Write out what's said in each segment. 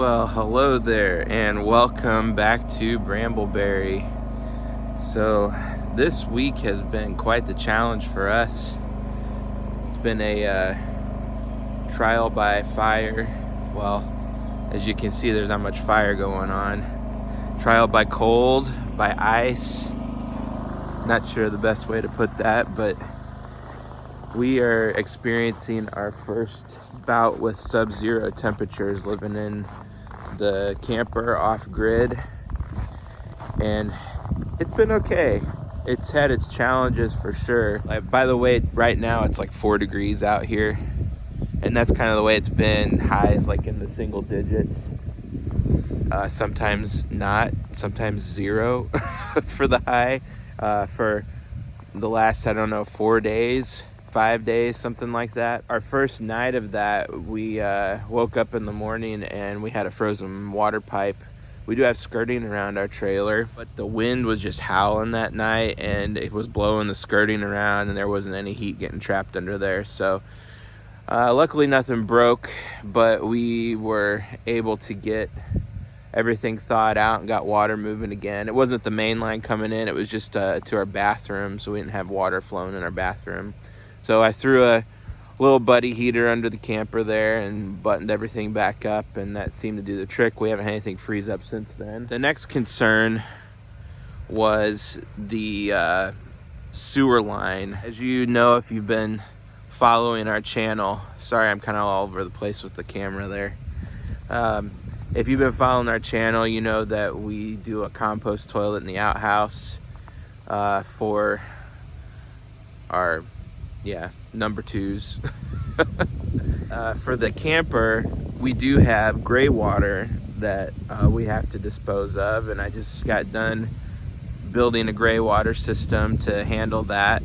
Well, hello there and welcome back to Brambleberry. So this week has been quite the challenge for us. It's been a trial by fire. Well, as you can see, there's not much fire going on. Trial by cold, by ice. Not sure the best way to put that, but we are experiencing our first bout with sub-zero temperatures living in the camper off-grid, and it's been okay. It's had its challenges for sure. Like, by the way, right now it's like 4 degrees out here, and that's kind of the way it's been. Highs like in the single digits, sometimes not, sometimes 0 for the high for the last, I don't know, 4 days, 5 days, something like that. Our first night of that, we woke up in the morning and we had a frozen water pipe. We do have skirting around our trailer, but the wind was just howling that night and it was blowing the skirting around and there wasn't any heat getting trapped under there. So luckily nothing broke, but we were able to get everything thawed out and got water moving again. It wasn't the main line coming in, it was just to our bathroom, so we didn't have water flowing in our bathroom. So I threw a little buddy heater under the camper there and buttoned everything back up, and that seemed to do the trick. We haven't had anything freeze up since then. The next concern was the sewer line. As you know, if you've been following our channel, sorry I'm kind of all over the place with the camera there. If you've been following our channel, you know that we do a compost toilet in the outhouse for our number twos. For the camper, we do have gray water that we have to dispose of, and I just got done building a gray water system to handle that,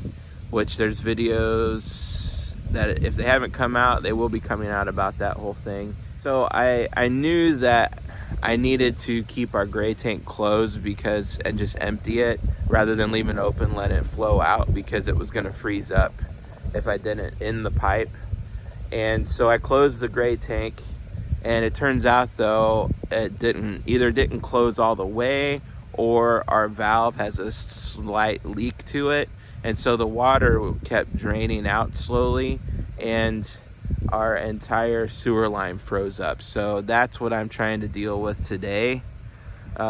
which there's videos that if they haven't come out, they will be coming out about that whole thing. So I knew that I needed to keep our gray tank closed and just empty it rather than leave it open, let it flow out, because it was going to freeze up if I didn't in the pipe. And so I closed the gray tank, and it turns out though it didn't close all the way, or our valve has a slight leak to it, and so the water kept draining out slowly and our entire sewer line froze up. So that's what I'm trying to deal with today,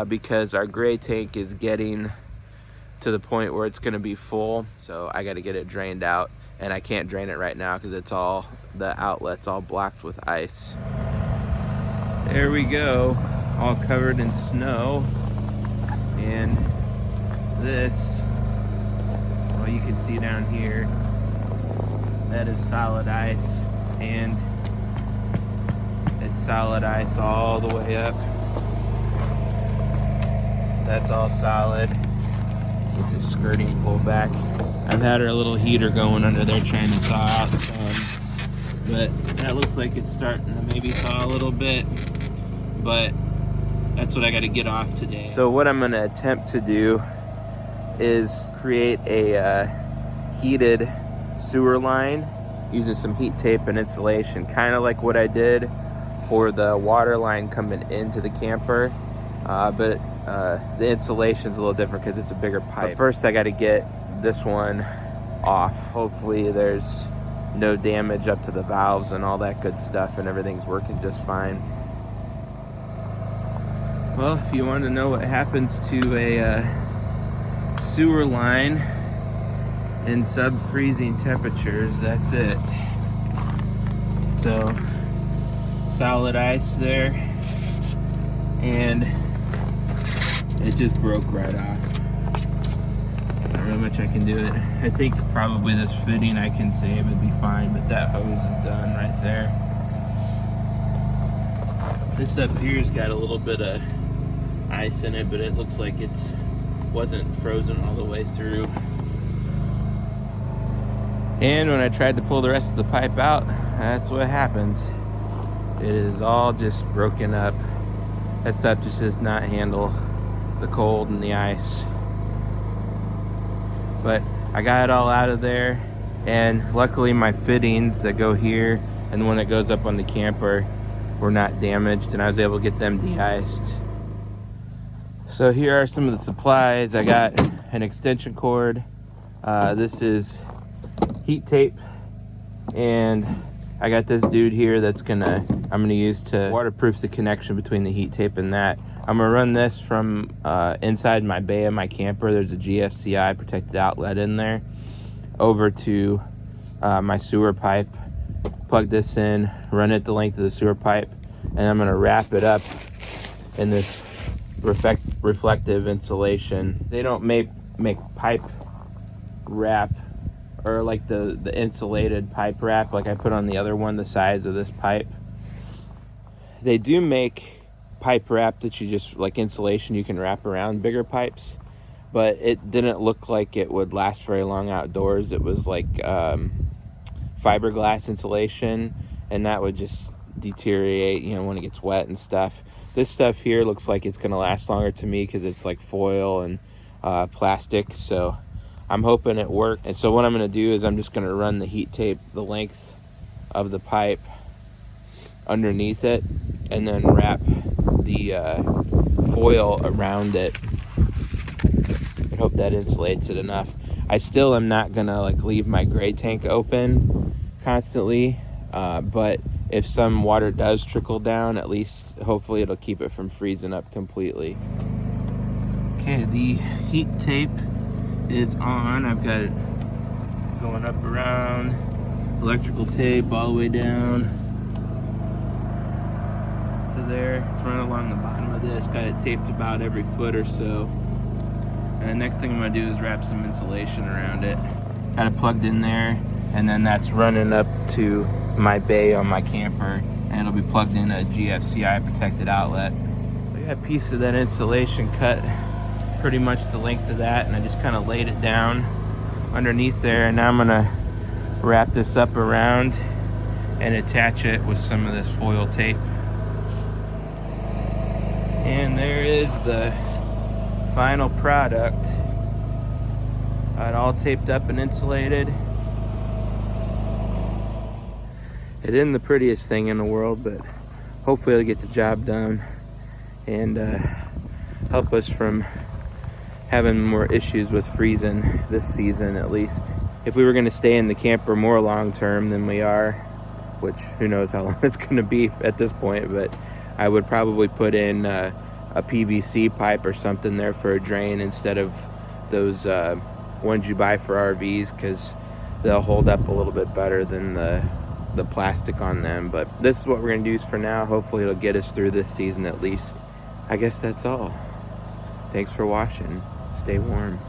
because our gray tank is getting to the point where it's going to be full, so I got to get it drained out. And I can't drain it right now because the outlet's all blocked with ice. There we go, all covered in snow. And this, well, you can see down here, that is solid ice, and it's solid ice all the way up. That's all solid with the skirting pulled back. I've had our little heater going under there trying to thaw out some, but that looks like it's starting to maybe thaw a little bit, but that's what I got to get off today. So what I'm going to attempt to do is create a heated sewer line using some heat tape and insulation, kind of like what I did for the water line coming into the camper, but the insulation's a little different because it's a bigger pipe. But first I got to get this one off. Hopefully there's no damage up to the valves and all that good stuff, and everything's working just fine. Well, if you want to know what happens to a sewer line in sub-freezing temperatures, that's it. So solid ice there, and it just broke right off. Not much I can do it. I think probably this fitting I can save, it'd be fine, but that hose is done right there. This up here's got a little bit of ice in it, but it looks like it wasn't frozen all the way through. And when I tried to pull the rest of the pipe out, that's what happens. It is all just broken up. That stuff just does not handle the cold and the ice. But I got it all out of there, and luckily my fittings that go here and the one that goes up on the camper were not damaged, and I was able to get them de-iced. So here are some of the supplies. I got an extension cord. This is heat tape, and I got this dude here that's I'm gonna use to waterproof the connection between the heat tape and that. I'm gonna run this from inside my bay of my camper. There's a GFCI protected outlet in there, over to my sewer pipe. Plug this in, run it the length of the sewer pipe, and I'm gonna wrap it up in this reflective insulation. They don't make pipe wrap, or like the insulated pipe wrap like I put on the other one, the size of this pipe. They do make pipe wrap that you just, like insulation, you can wrap around bigger pipes, but it didn't look like it would last very long outdoors. It was like fiberglass insulation, and that would just deteriorate, you know, when it gets wet and stuff. This stuff here looks like it's gonna last longer to me because it's like foil and plastic, so I'm hoping it works. And so what I'm gonna do is I'm just gonna run the heat tape the length of the pipe underneath it, and then wrap the foil around it, and hope that insulates it enough. I still am not gonna like leave my gray tank open constantly, but if some water does trickle down, at least hopefully it'll keep it from freezing up completely. Okay, the heat tape is on. I've got it going up around, electrical tape all the way down to there. It's running along the bottom of this. Got it taped about every foot or so. And the next thing I'm gonna do is wrap some insulation around it. Got it plugged in there, and then that's running up to my bay on my camper, and it'll be plugged in a GFCI protected outlet. I got a piece of that insulation cut pretty much the length of that, and I just kind of laid it down underneath there, and now I'm gonna wrap this up around and attach it with some of this foil tape. And there is the final product. Got it all taped up and insulated. It isn't the prettiest thing in the world, but hopefully it'll get the job done and help us from having more issues with freezing this season, at least. If we were going to stay in the camper more long term than we are, which who knows how long it's going to be at this point, but I would probably put in a PVC pipe or something there for a drain instead of those ones you buy for RVs, because they'll hold up a little bit better than the plastic on them. But this is what we're going to use for now. Hopefully it'll get us through this season at least. I guess that's all. Thanks for watching. Stay warm.